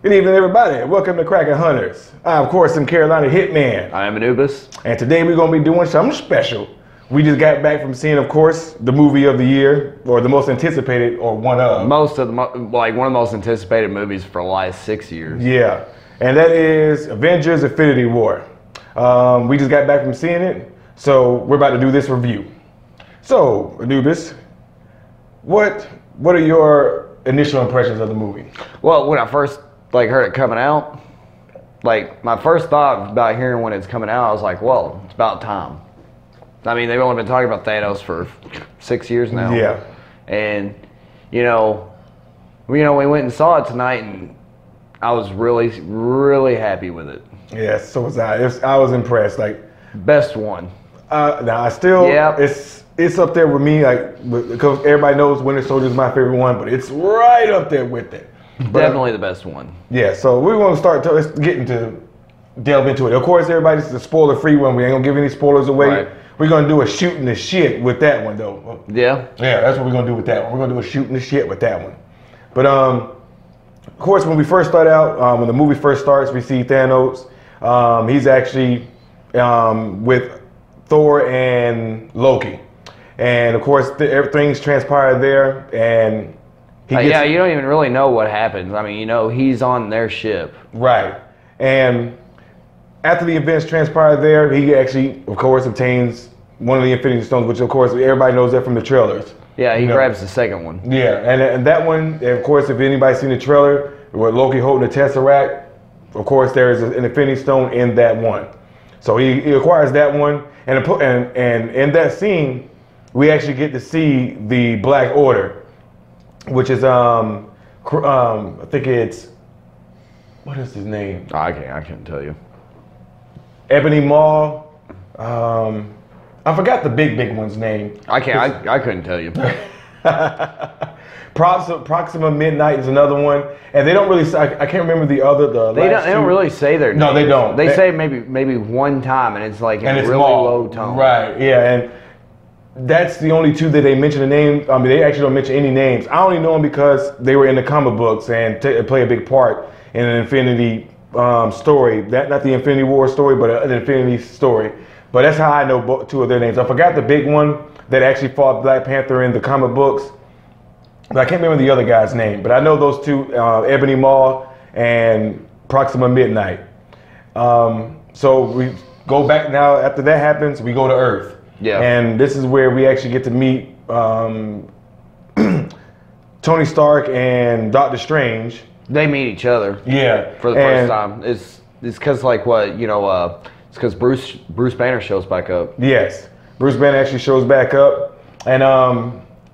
Good evening, everybody. Welcome to Kraken Hunters. I, of course, am Carolina Hitman. I am Anubis. And today we're going to be doing something special. We just got back from seeing, of course, the movie of the year, or the most anticipated, or one of. One of the most anticipated movies for the last 6 years. Yeah, and that is Avengers Infinity War. We just got back from seeing it, so we're about to do this review. So, Anubis, what are your initial impressions of the movie? Well, when I first heard it coming out, my first thought about hearing when it's coming out, I was like, well, it's about time. I mean, they've only been talking about Thanos for 6 years now. Yeah. And, we went and saw it tonight, and I was really, really happy with it. Yes, so was I. I was impressed. Best one. Now I still, it's up there with me, because everybody knows Winter Soldier is my favorite one, but it's right up there with it. Definitely the best one. Yeah, so we're going to let's delve into it. Of course, everybody's a spoiler-free one. We ain't going to give any spoilers away. Right. We're going to do a shooting the shit with that one, though. Yeah? Yeah, that's what we're going to do with that one. We're going to do a shooting the shit with that one. But, of course, when we first start out, when the movie first starts, we see Thanos. He's actually with Thor and Loki. And, of course, everything's transpired there, and you don't even really know what happens. I mean, he's on their ship. Right. And after the events transpired there, he actually, of course, obtains one of the Infinity Stones, which, of course, everybody knows that from the trailers. Yeah, he grabs the second one. Yeah, and that one, of course, if anybody's seen the trailer, with Loki holding the Tesseract, of course, there is an Infinity Stone in that one. So he acquires that one, and in that scene, we actually get to see the Black Order, which is I think it's, what is his name? I can't tell you. Ebony Maw. I forgot the big one's name. I couldn't tell you. Proxima Midnight is another one, and they don't really. I can't remember the other. They don't really say their names. No, they don't. They say maybe one time, and it's in a really low tone. Right. Yeah, and that's the only two that they mention the name. I mean, they actually don't mention any names. I only know them because they were in the comic books and play a big part in an Infinity story. Not the Infinity War story, but an Infinity story. But that's how I know two of their names. I forgot the big one that actually fought Black Panther in the comic books. But I can't remember the other guy's name. But I know those two, Ebony Maw and Proxima Midnight. So we go back now. After that happens, we go to Earth. Yeah. And this is where we actually get to meet Tony Stark and Doctor Strange. They meet each other. Yeah. For the first time. It's because it's because Bruce Banner shows back up. Yes. Bruce Banner actually shows back up, and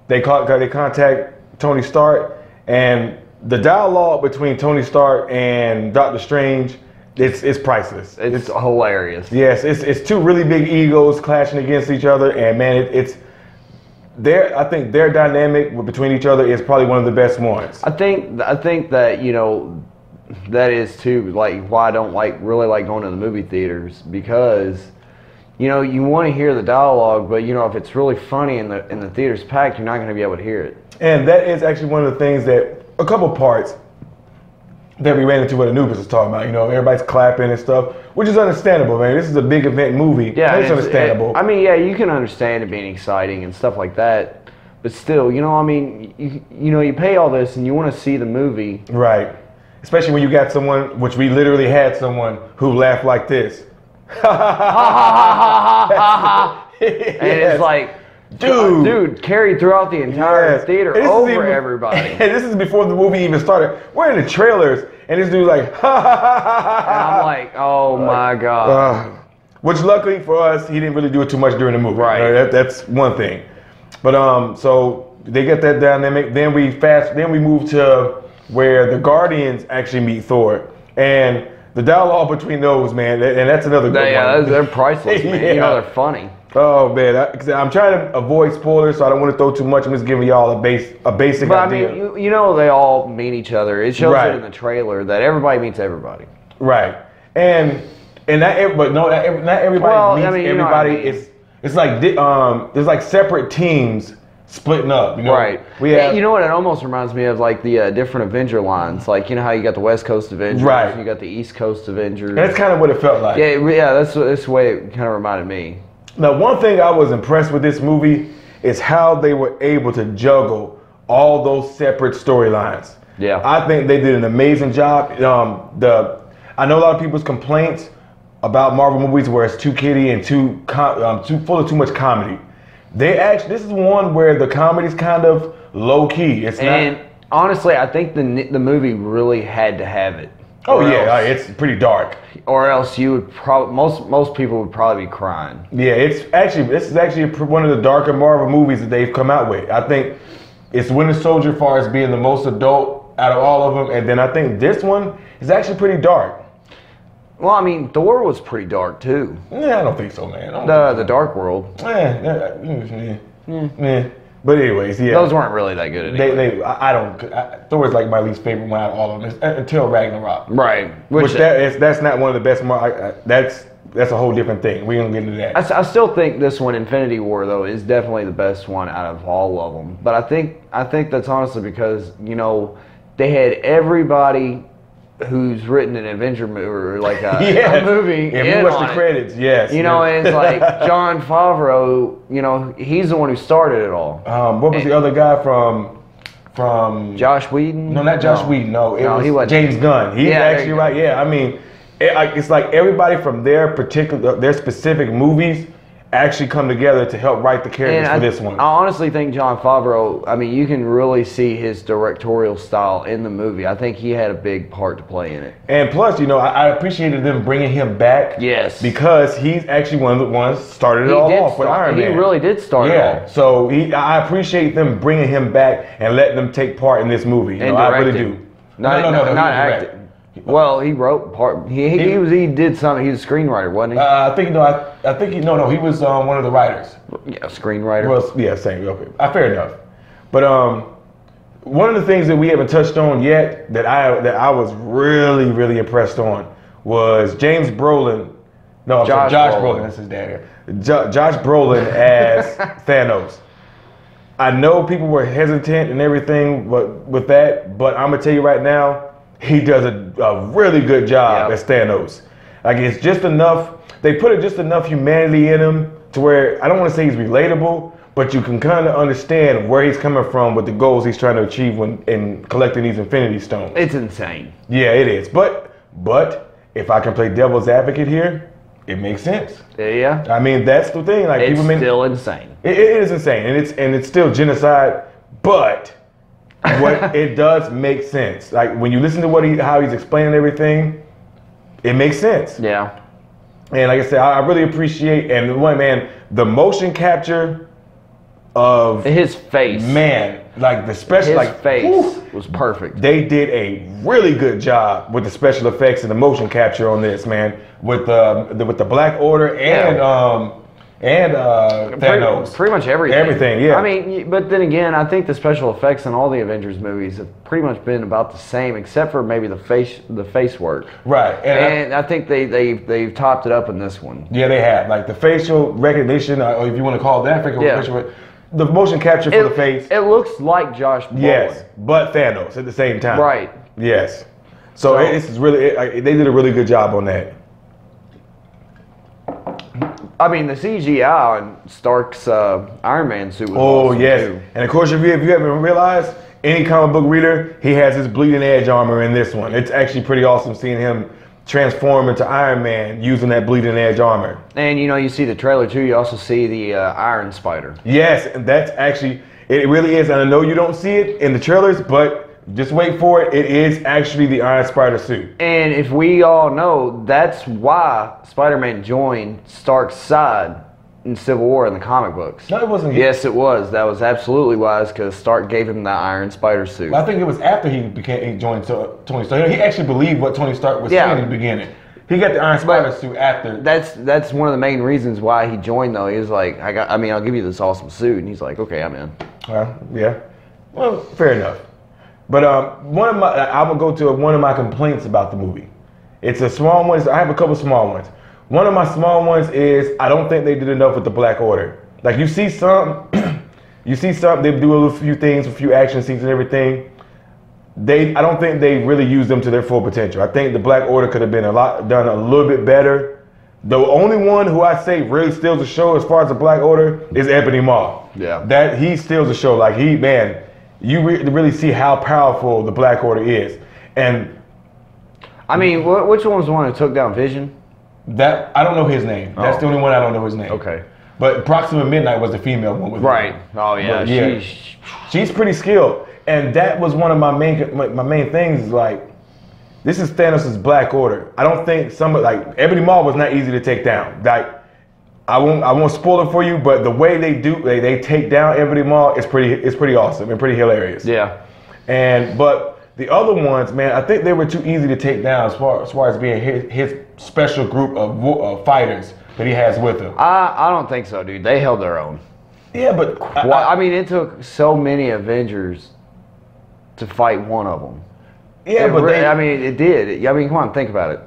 they contact Tony Stark, and the dialogue between Tony Stark and Doctor Strange, it's priceless. It's hilarious. Yes, it's two really big egos clashing against each other, and man, I think their dynamic between each other is probably one of the best ones. I think that that is too why I don't really like going to the movie theaters, because you want to hear the dialogue, but if it's really funny and the theater's packed, you're not going to be able to hear it. And that is actually one of the things that a couple parts that we ran into what Anubis was talking about. Everybody's clapping and stuff, which is understandable, man. This is a big event movie. Yeah, it's understandable. You can understand it being exciting and stuff like that, but still, you pay all this and you want to see the movie. Right. Especially when you got someone, which we literally had someone who laughed like this. And it's like, dude, carried throughout the entire theater over everybody. And this is before the movie even started. We're in the trailers, and this dude's like, and I'm like, oh my God. Which luckily for us, he didn't really do it too much during the movie. Right. That's one thing. But so they get that dynamic. Then we move to where the Guardians actually meet Thor, and the dialogue between those, man, and that's another good one. Yeah, they're priceless, man. They're funny. Oh man, I'm trying to avoid spoilers, so I don't want to throw too much. I'm just giving y'all a basic idea. But I mean, they all meet each other. It shows it in the trailer that everybody meets everybody. Right, and not everybody meets everybody. It's like there's like separate teams. splitting up. You know, Right. We have, You know what? It almost reminds me of like the different Avenger lines. Like, you know how you got the West Coast Avengers, Right. and you got the East Coast Avengers. that's kind of what it felt like. Yeah. That's the way it kind of reminded me. Now, one thing I was impressed with this movie is how they were able to juggle all those separate storylines. Yeah. I think they did an amazing job. I know a lot of people's complaints about Marvel movies where it's too kiddie and too full of too much comedy. This is one where the comedy's kind of low key. And honestly, I think the movie really had to have it. Oh yeah, it's pretty dark. Or else you would probably most people would probably be crying. Yeah, this is actually one of the darker Marvel movies that they've come out with. I think it's Winter Soldier, as far as being the most adult out of all of them, and then I think this one is actually pretty dark. Well, I mean, Thor was pretty dark too. Yeah, I don't think so, man. The Dark World. But anyways, yeah. Those weren't really that good anyway. Thor is like my least favorite one out of all of them until Ragnarok. Right. That's not one of the best. That's a whole different thing. We're gonna get into that. I still think this one, Infinity War, though, is definitely the best one out of all of them. But I think that's honestly because, you know, they had everybody who's written an Avenger movie or like a movie. If you watch the credits, yes. You know, and it's like Jon Favreau, you know, he's the one who started it all. What was the other guy from Josh Whedon? No, not Josh Whedon. No, he wasn't. James Gunn. He's actually right. Yeah, I mean, it's like everybody from their specific movies actually come together to help write the characters for this one. I honestly think Jon Favreau, I mean, you can really see his directorial style in the movie. I think he had a big part to play in it. And plus, you know, I appreciated them bringing him back. Yes. Because he's actually one of the ones started it all off with Iron Man. He really did start it all. So I appreciate them bringing him back and letting them take part in this movie. You know, I really do. No, not acting. Well, he wrote part. He did something. He was a screenwriter, wasn't he? I think he was one of the writers. Yeah, screenwriter. Well, yeah, same. Okay, fair enough. But one of the things that we haven't touched on yet that I was really, really impressed on was James Brolin. No, Josh Brolin. That's his dad. Josh Brolin as Thanos. I know people were hesitant and everything, with that, but I'm gonna tell you right now. He does a really good job as Thanos. Like, it's just enough, they put just enough humanity in him to where, I don't want to say he's relatable, but you can kind of understand where he's coming from with the goals he's trying to achieve in collecting these Infinity Stones. It's insane. Yeah, it is. But if I can play devil's advocate here, it makes sense. Yeah. I mean, that's the thing. Like, it's still insane. It is insane, and it's still genocide, but what it does make sense. Like, when you listen to how he's explaining everything, it makes sense. Yeah. And like I said, I really appreciate, the motion capture of his face. Man, like the special, his face was perfect. They did a really good job with the special effects and the motion capture on this, man. With the Black Order and Thanos. Pretty much everything. Everything, yeah. I mean, but then again, I think the special effects in all the Avengers movies have pretty much been about the same, except for maybe the face work. Right. And I think they've topped it up in this one. Yeah, they have. Like the facial recognition, or if you want to call it that, the motion capture for the face. It looks like Josh Brolin. Yes, but Thanos at the same time. Right. Yes. So this is really, they did a really good job on that. I mean, the CGI on Stark's Iron Man suit was awesome too. And of course, if you haven't realized, any comic book reader, he has his bleeding edge armor in this one. It's actually pretty awesome seeing him transform into Iron Man using that bleeding edge armor. And you know, you see the trailer too. You also see the Iron Spider. Yes, and that's actually, it really is. And I know you don't see it in the trailers, but just wait for it. It is actually the Iron Spider suit. And if we all know, that's why Spider-Man joined Stark's side in Civil War in the comic books. No, it wasn't. Yes, it was. That was absolutely wise because Stark gave him the Iron Spider suit. Well, I think it was after he joined Tony Stark. He actually believed what Tony Stark was saying in the beginning. He got the Iron Spider suit after. That's one of the main reasons why he joined, though. He was like, I'll give you this awesome suit, and he's like, okay, I'm in. Well, yeah. Well, fair enough. But I'm gonna go to one of my complaints about the movie. It's a small one. I have a couple small ones. One of my small ones is I don't think they did enough with the Black Order. Like, you see some You see something, they do a few things, a few action scenes and everything. I don't think they really use them to their full potential. I think the Black Order could have been done a little bit better. The only one who I say really steals the show as far as the Black Order is Ebony Maw. Yeah. That he steals the show. Like you really see how powerful the Black Order is. And I mean, which one was the one who took down Vision? that I don't know his name. That's the only one I don't know his name. Okay. But Proxima Midnight was the female one with Right. him. Oh yeah. But, she's pretty skilled. And that was one of my main things. Is like, this is Thanos' Black Order. I don't think Ebony Maw was not easy to take down. Like, I won't spoil it for you, but the way they take down Ebony Maw is pretty awesome and pretty hilarious. Yeah. But the other ones, man, I think they were too easy to take down as far as being his special group of fighters that he has with him. I don't think so, dude. They held their own. Yeah, but I mean, it took so many Avengers to fight one of them. Yeah, I mean, it did. I mean, come on, think about it.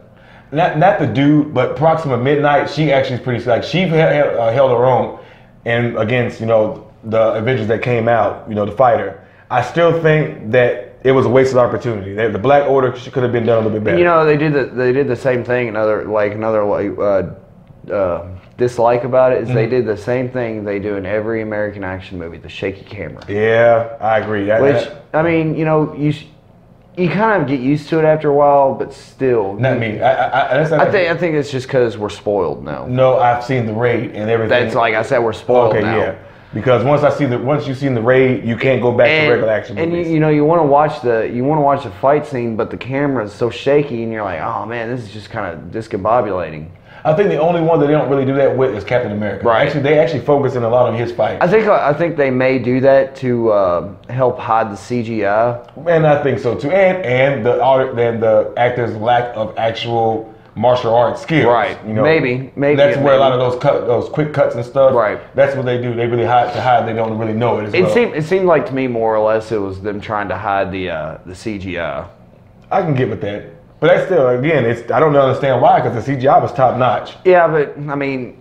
Not the dude, but Proxima Midnight. She actually is pretty like she held her own, and against the Avengers that came out, the fighter. I still think that it was a wasted opportunity. The Black Order could have been done a little bit better. They did the same thing. Another dislike about it is they did the same thing they do in every American action movie: the shaky camera. Yeah, I agree. I mean, you kind of get used to it after a while, but still. Not me. I think it's just because we're spoiled now. No, I've seen the Raid and everything. That's like I said, we're spoiled now. Yeah. Because once you've seen the Raid, you can't go back to regular action movies. And you want to watch the fight scene, but the camera is so shaky, and you're like, oh man, this is just kind of discombobulating. I think the only one that they don't really do that with is Captain America. Right. Actually, they actually focus in a lot on his fights. I think they may do that to help hide the CGI. And I think so too. And the actors' lack of actual martial arts skills. Right. Maybe. That's where a lot of those quick cuts and stuff. Right. That's what they do. They really hide. They don't really know it. It seemed like to me more or less it was them trying to hide the CGI. I can get with that. But that's still, again, I don't understand why, because the CGI was top notch. Yeah, but I mean,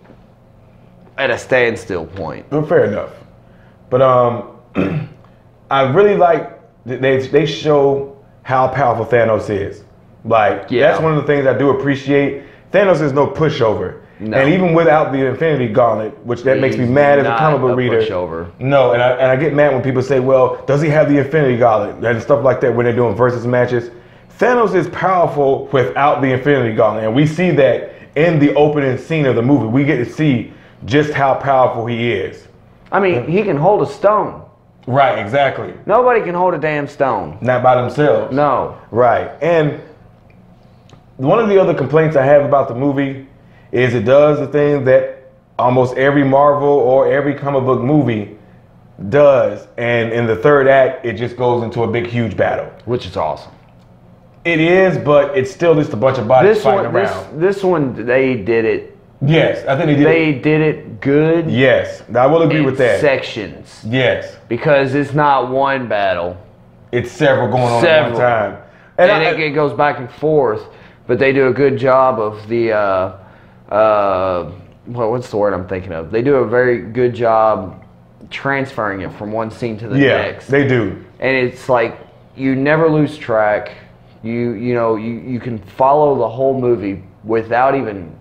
at a standstill point. Well, fair enough. But I really like they show how powerful Thanos is. That's one of the things I do appreciate. Thanos is no pushover. No. And even without the Infinity Gauntlet, which makes me mad as a comic book reader. Pushover. No, and I get mad when people say, well, does he have the Infinity Gauntlet? And stuff like that when they're doing versus matches. Thanos is powerful without the Infinity Gauntlet, and we see that in the opening scene of the movie. We get to see just how powerful he is. I mean, he can hold a stone. Right, exactly. Nobody can hold a damn stone. Not by themselves. No. Right. And one of the other complaints I have about the movie is it does the thing that almost every Marvel or every comic book movie does, and in the third act, it just goes into a big, huge battle. Which is awesome. It is, but it's still just a bunch of bodies fighting around. This one, they did it. Yes, I think they did. They did it good. Yes, I will agree with that. Sections. Yes, because it's not one battle. It's several going on at one time, and it goes back and forth. But they do a good job of the what's the word I'm thinking of? They do a very good job transferring it from one scene to the next. They do, and it's like you never lose track. You can follow the whole movie without even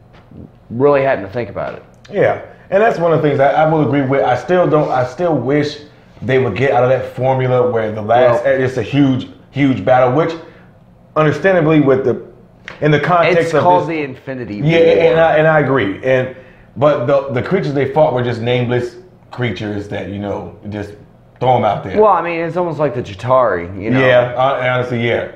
really having to think about it. Yeah, and that's one of the things I will agree with. I still wish they would get out of that formula where the last it's a huge battle, which understandably in the context of it's called the Infinity War. Yeah, and I agree. But the creatures they fought were just nameless creatures that just throw them out there. Well, I mean, it's almost like the Chitauri. Yeah, honestly, yeah.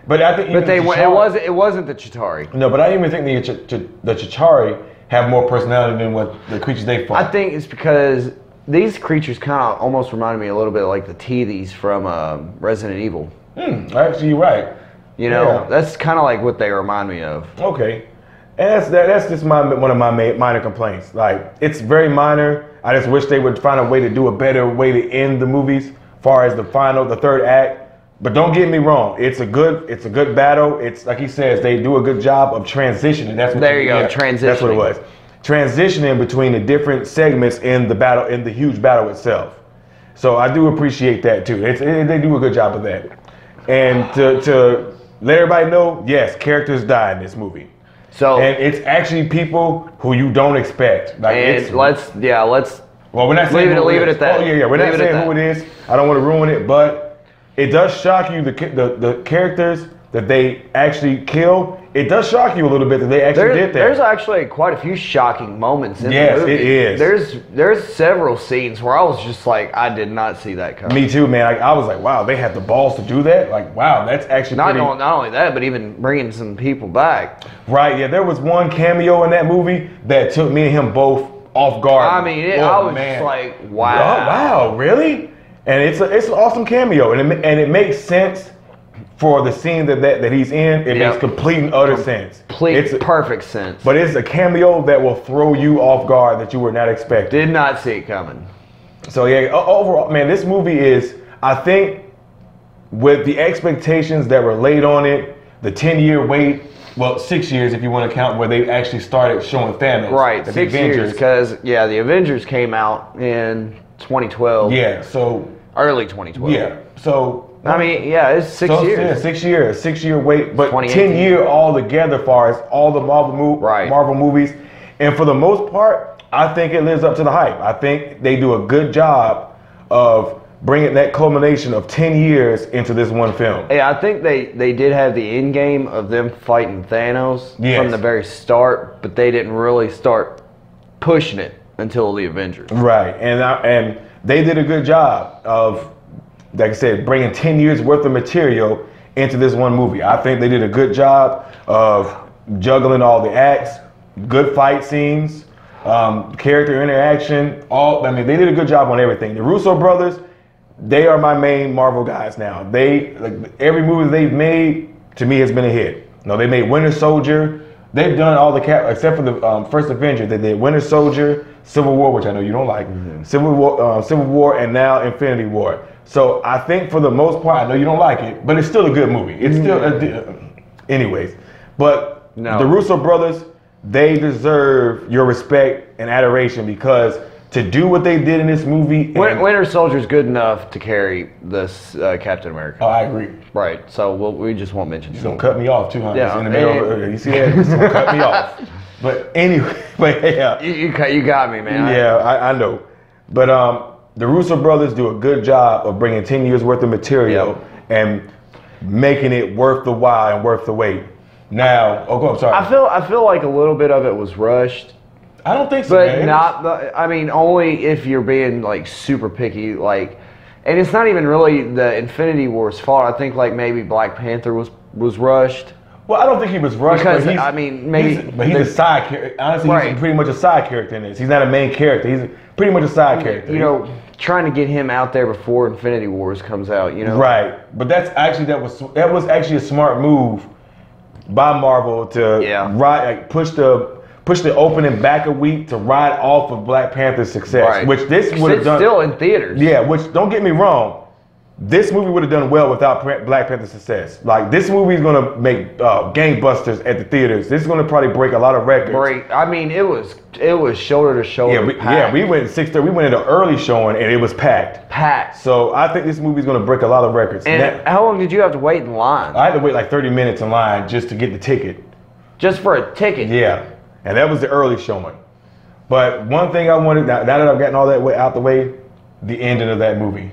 But I think it wasn't the Chitauri. No, but I even think the Chitauri have more personality than what the creatures they fought. I think it's because these creatures kind of almost reminded me a little bit like the Teethies from Resident Evil. Actually, you're right. That's kind of like what they remind me of. Okay, and that's just one of my minor complaints. Like, it's very minor. I just wish they would find a way to do a better way to end the movies, as far as the third act. But don't get me wrong, it's a good battle. It's like he says, they do a good job of transitioning. Transitioning. That's what it was. Transitioning between the different segments in the battle, in the huge battle itself. So I do appreciate that too. They do a good job of that. And to let everybody know, yes, characters die in this movie. So and it's actually people who you don't expect. Like and let's well, we're not saying leave it at that. Oh yeah, we're not saying who it is. I don't want to ruin it, but it does shock you the characters that they actually kill. It does shock you a little bit that they actually did that. There's actually quite a few shocking moments in the movie. Yes, it is. There's several scenes where I was just like, I did not see that coming. Me too, man. I was like, wow, they had the balls to do that. Like, wow, that's actually not only that, but even bringing some people back. Right. Yeah, there was one cameo in that movie that took me and him both off guard. I mean, I was just like, wow. Oh, wow, really? And it's an awesome cameo, and it makes sense. For the scene that he's in, it makes complete and utter sense. Perfect sense. But it's a cameo that will throw you off guard that you were not expecting. Did not see it coming. So yeah, overall, man, this movie is, I think, with the expectations that were laid on it, the 10-year wait, well, 6 years if you want to count where they actually started showing Thanos. Right, 6 years, because, yeah, the Avengers came out in 2012. Yeah, so. Early 2012. Yeah, so. I mean, yeah, it's 6 years. Yeah, 6 years, 6 year wait, but 10-year all together as far as all the Marvel movies. And for the most part, I think it lives up to the hype. I think they do a good job of bringing that culmination of 10 years into this one film. Yeah, I think they did have the end game of them fighting Thanos from the very start, but they didn't really start pushing it until the Avengers. Right, and they did a good job of, like I said, bringing 10 years worth of material into this one movie. I think they did a good job of juggling all the acts, good fight scenes, character interaction. They did a good job on everything. The Russo brothers, they are my main Marvel guys now. Every movie they've made to me has been a hit. No, they made Winter Soldier. They've done all the except for the first Avenger. They did Winter Soldier, Civil War, which I know you don't like, Civil War, and now Infinity War. So I think for the most part, I know you don't like it, but it's still a good movie. It's still, anyways. But the Russo brothers, they deserve your respect and adoration because to do what they did in this movie. Winter Soldier's good enough to carry this Captain America. Oh, I agree. Right. So we just won't mention. You're gonna cut me off too, huh? Yeah. In the middle you see that? He's gonna cut me off. But anyway, yeah. You got me, man. Yeah, I know. But the Russo brothers do a good job of bringing 10 years worth of material and making it worth the while and worth the wait. Now, I'm sorry. I feel like a little bit of it was rushed. I don't think so, but man. I mean, only if you're being like super picky, like, and it's not even really the Infinity War's fault. I think like maybe Black Panther was rushed. Well, I don't think he was rushed because I mean maybe he's a side character. Honestly, he's pretty much a side character in this. He's not a main character. He's pretty much a side character. You know, trying to get him out there before Infinity Wars comes out. You know, right? But that was actually a smart move by Marvel to push the opening back a week to ride off of Black Panther's success, which this would have done. Still in theaters. Yeah, which don't get me wrong, this movie would have done well without Black Panther's success. Like this movie is gonna make gangbusters at the theaters. This is gonna probably break a lot of records. I mean, it was shoulder to shoulder. We went 6:30. We went into early showing and it was packed. So I think this movie is gonna break a lot of records. And how long did you have to wait in line? I had to wait like 30 minutes in line just to get the ticket. Just for a ticket? Yeah. And that was the early showing. But one thing I wanted, now that I've gotten all that way out the way, the ending of that movie.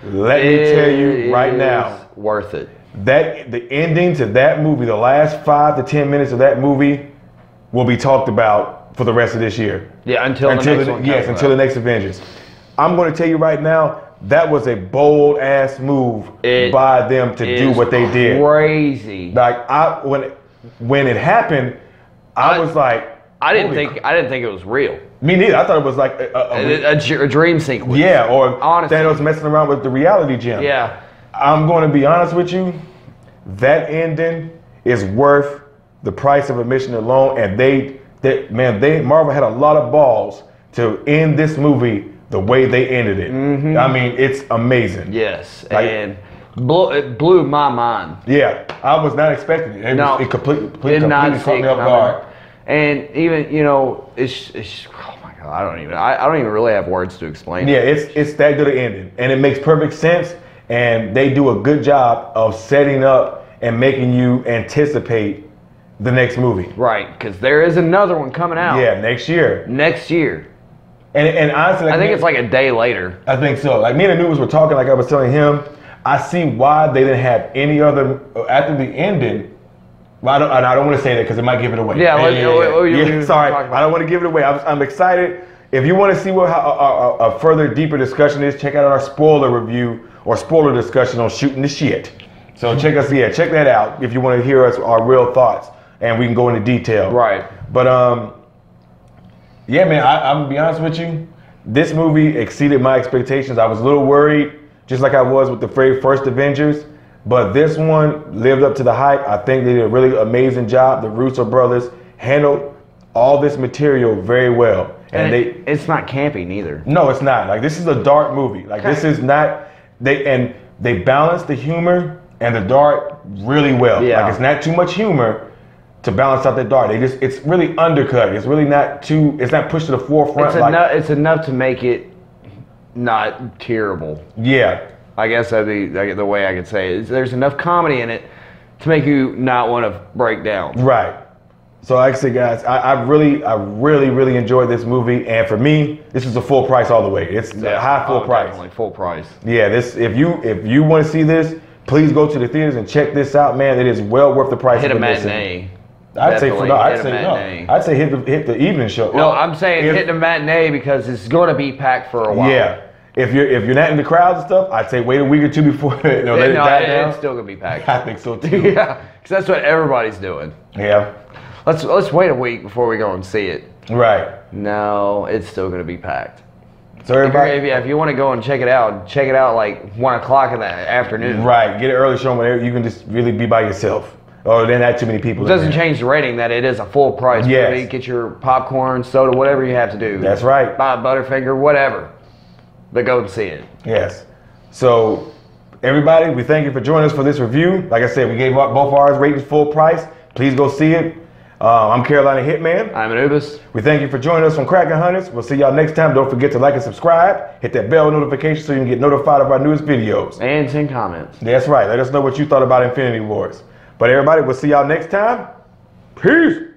Let me tell you right now. Worth it. The ending to that movie, the last 5 to 10 minutes of that movie will be talked about for the rest of this year. Yeah, until the next one. Yes, until the next Avengers. I'm going to tell you right now, that was a bold ass move by them to do what they did. Crazy. Like when it happened, I was like, I didn't think it was real. Me neither. I thought it was like a dream sequence. Yeah, or honestly, Thanos messing around with the reality gem. Yeah. I'm going to be honest with you. That ending is worth the price of admission alone. And Marvel had a lot of balls to end this movie the way they ended it. Mm-hmm. I mean, it's amazing. Yes, and it blew my mind. Yeah, I was not expecting it. It completely caught me off guard. And even, it's oh my God, I don't even really have words to explain Yeah, it. it's that good an ending, and it makes perfect sense. And they do a good job of setting up and making you anticipate the next movie. Right, because there is another one coming out. Yeah, next year. Next year. And honestly, like, I think it's like a day later. I think so. Like me and Anubis were talking, like I was telling him, I see why they didn't have any other after the ending. Well, I don't want to say that because it might give it away. Sorry, I don't want to give it away. I'm excited. If you want to see how a further deeper discussion is, check out our spoiler review or spoiler discussion on Shooting the Shit. So check that out if you want to hear our real thoughts, and we can go into detail. Right. But yeah, man, I'm gonna be honest with you. This movie exceeded my expectations. I was a little worried, just like I was with the very first Avengers. But this one lived up to the hype. I think they did a really amazing job. The Russo brothers handled all this material very well. And it's not campy neither. No, it's not. Like, this is a dark movie. Like, this is not, they balance the humor and the dark really well. Yeah. Like, it's not too much humor to balance out the dark. It's really undercut. It's really not it's not pushed to the forefront. It's enough to make it not terrible. Yeah. I guess that'd be the way I could say it. There's enough comedy in it to make you not want to break down. Right. So like I said, guys, I really enjoyed this movie, and for me, this is a full price all the way. It's a high full price. Definitely full price. Yeah, if you want to see this, please go to the theaters and check this out, man. It is well worth the price. Hit a matinee. I'd say hit the evening show. No, I'm saying hit the matinee because it's going to be packed for a while. Yeah. If you're not in the crowds and stuff, I'd say wait a week or two before let it die down. It's still gonna be packed. I think so too. Yeah, because that's what everybody's doing. Yeah. Let's wait a week before we go and see it. Right. No, it's still gonna be packed. So everybody, if you want to go and check it out like 1 o'clock in the afternoon. Right. Get an early show whenever you can just really be by yourself. Or then not too many people. It doesn't change the rating that it is a full price movie. Get your popcorn, soda, whatever you have to do. That's right. Buy a Butterfinger, whatever. But go and see it. Yes. So, everybody, we thank you for joining us for this review. Like I said, we gave both ours ratings full price. Please go see it. I'm Carolina Hitman. I'm Anubis. We thank you for joining us on Kraken Hunters. We'll see y'all next time. Don't forget to like and subscribe. Hit that bell notification so you can get notified of our newest videos. And send comments. That's right. Let us know what you thought about Infinity Wars. But everybody, we'll see y'all next time. Peace.